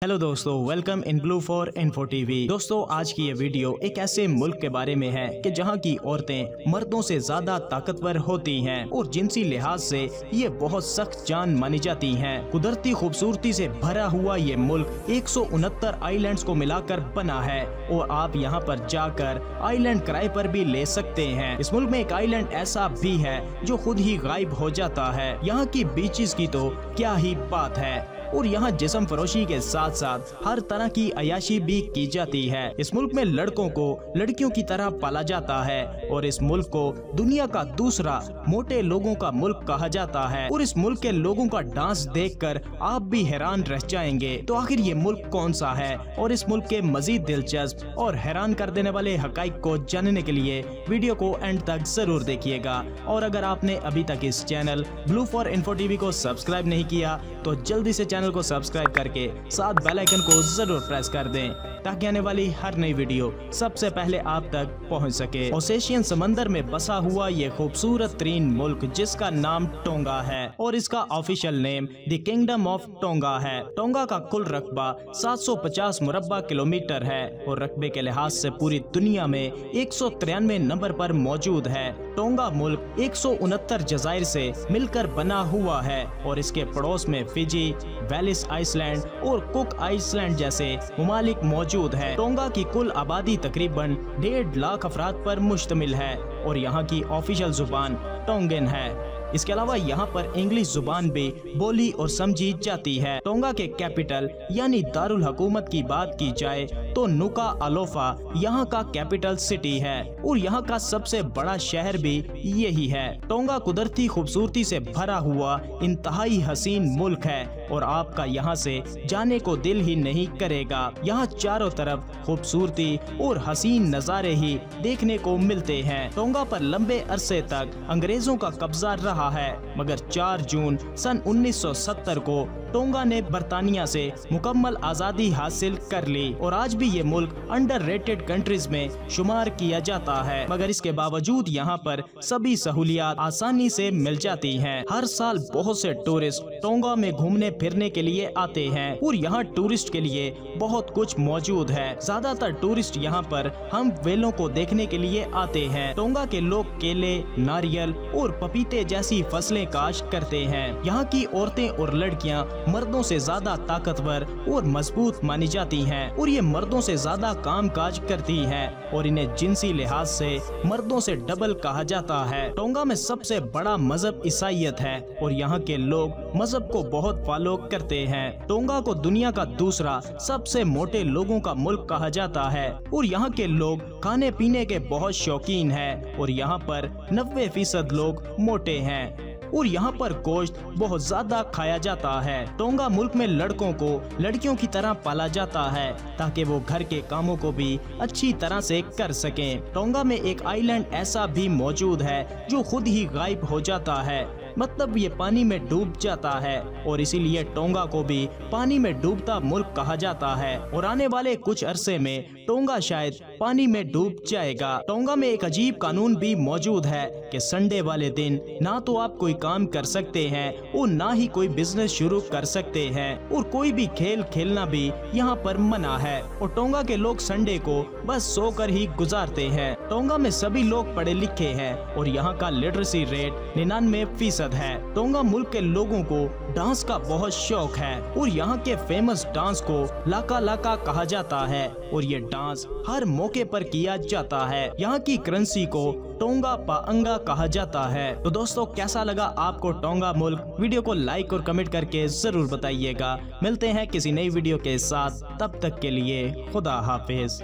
Hello दोस्तों, welcome in blue for info TV. दोस्तों, आज की ये वीडियो एक ऐसे मुल्क के बारे में है कि जहां की औरतें मर्दों से ज्यादा ताकतवर होती हैं और जिनसी लिहाज से ये बहुत सख्त जान मानी जाती हैं। कुदरती खूबसूरती से भरा हुआ ये मुल्क 169 आइलैंड्स को मिलाकर बना है और आप यहाँ पर जाकर आइलैंड किराए पर भी ले सकते हैं। इस मुल्क में एक आइलैंड ऐसा भी है जो खुद ही गायब हो जाता है। यहाँ की बीचेस की तो क्या ही बात है और यहाँ जिस्म फरोशी के साथ साथ हर तरह की अयाशी भी की जाती है। इस मुल्क में लड़कों को लड़कियों की तरह पाला जाता है और इस मुल्क को दुनिया का दूसरा मोटे लोगों का मुल्क कहा जाता है। और इस मुल्क के लोगों का डांस देखकर आप भी हैरान रह जाएंगे। तो आखिर ये मुल्क कौन सा है और इस मुल्क के मजीद दिलचस्प और हैरान कर देने वाले हकाइक को जानने के लिए वीडियो को एंड तक जरूर देखिएगा। और अगर आपने अभी तक इस channel blue for info TV को सब्सक्राइब नहीं किया तो जल्दी से चैनल को सब्सक्राइब करके साथ बेल आइकन को जरूर प्रेस कर दें ताकि आने वाली हर नई वीडियो सबसे पहले आप तक पहुंच सके। ओसेशियन समंदर में बसा हुआ ये खूबसूरत तरीन मुल्क जिसका नाम टोंगा है और इसका official name the kingdom of tonga है। टोंगा का कुल रकबा 750 मुरब्बा किलोमीटर है और रकबे के लिहाज से पूरी दुनिया में 193 नंबर पर मौजूद है। टोंगा मुल्क 169 जजायर से मिलकर बना हुआ है और इसके पड़ोस में फिजी, वेलिस आइसलैंड और कुक आइसलैंड जैसे ममालिक मौजूद है। टोंगा की कुल आबादी तकरीबन 1.5 लाख अफराद पर मुश्तमिल है और यहाँ की ऑफिशियल जुबान टोंगन है। इसके अलावा यहाँ पर इंग्लिश जुबान भी बोली और समझी जाती है। टोंगा के कैपिटल यानी दारुल हुकूमत की बात की जाए तो नुका अलोफा यहाँ का कैपिटल सिटी है और यहाँ का सबसे बड़ा शहर भी यही है। टोंगा कुदरती खूबसूरती से भरा हुआ इंतहाई हसीन मुल्क है और आपका यहाँ से जाने को दिल ही नहीं करेगा। यहाँ चारों तरफ खूबसूरती और हसीन नज़ारे ही देखने को मिलते हैं। टोंगा पर लंबे अरसे तक अंग्रेजों का कब्जा रहा है मगर 4 जून सन 1970 को टोंगा ने बरतानिया से मुकम्मल आज़ादी हासिल कर ली और आज भी ये मुल्क अंडररेटेड कंट्रीज में शुमार किया जाता है। मगर इसके बावजूद यहाँ पर सभी सहूलियात आसानी से मिल जाती हैं। हर साल बहुत से टूरिस्ट टोंगा में घूमने फिरने के लिए आते हैं और यहाँ टूरिस्ट के लिए बहुत कुछ मौजूद है। ज्यादातर टूरिस्ट यहाँ पर हम वेलों को देखने के लिए आते हैं। टोंगा के लोग केले, नारियल और पपीते जैसी फसलें काश्त करते हैं। यहाँ की औरतें और लड़कियाँ मर्दों से ज्यादा ताकतवर और मजबूत मानी जाती हैं और ये मर्दों से ज्यादा काम काज करती हैं और इन्हें जिनसी लिहाज से मर्दों से डबल कहा जाता है। टोंगा में सबसे बड़ा मजहब ईसाईयत है और यहाँ के लोग मजहब को बहुत फॉलो करते हैं। टोंगा को दुनिया का दूसरा सबसे मोटे लोगों का मुल्क कहा जाता है और यहाँ के लोग खाने पीने के बहुत शौकीन हैं और यहाँ पर 90% लोग मोटे हैं और यहाँ पर गोश्त बहुत ज्यादा खाया जाता है। टोंगा मुल्क में लड़कों को लड़कियों की तरह पाला जाता है ताकि वो घर के कामों को भी अच्छी तरह से कर सकें। टोंगा में एक आइलैंड ऐसा भी मौजूद है जो खुद ही गायब हो जाता है, मतलब ये पानी में डूब जाता है और इसीलिए टोंगा को भी पानी में डूबता मुल्क कहा जाता है और आने वाले कुछ अरसे में टोंगा शायद पानी में डूब जाएगा। टोंगा में एक अजीब कानून भी मौजूद है कि संडे वाले दिन ना तो आप कोई काम कर सकते हैं और ना ही कोई बिजनेस शुरू कर सकते हैं और कोई भी खेल खेलना भी यहाँ पर मना है और टोंगा के लोग संडे को बस सोकर ही गुजारते हैं। टोंगा में सभी लोग पढ़े लिखे हैं और यहाँ का लिटरेसी रेट 99% है। टोंगा मुल्क के लोगों को डांस का बहुत शौक है और यहाँ के फेमस डांस को लाका लाका कहा जाता है और ये डांस हर मौके पर किया जाता है। यहाँ की करेंसी को टोंगा पाअंगा कहा जाता है। तो दोस्तों, कैसा लगा आपको टोंगा मुल्क? वीडियो को लाइक और कमेंट करके जरूर बताइएगा। मिलते हैं किसी नई वीडियो के साथ, तब तक के लिए खुदा हाफिज।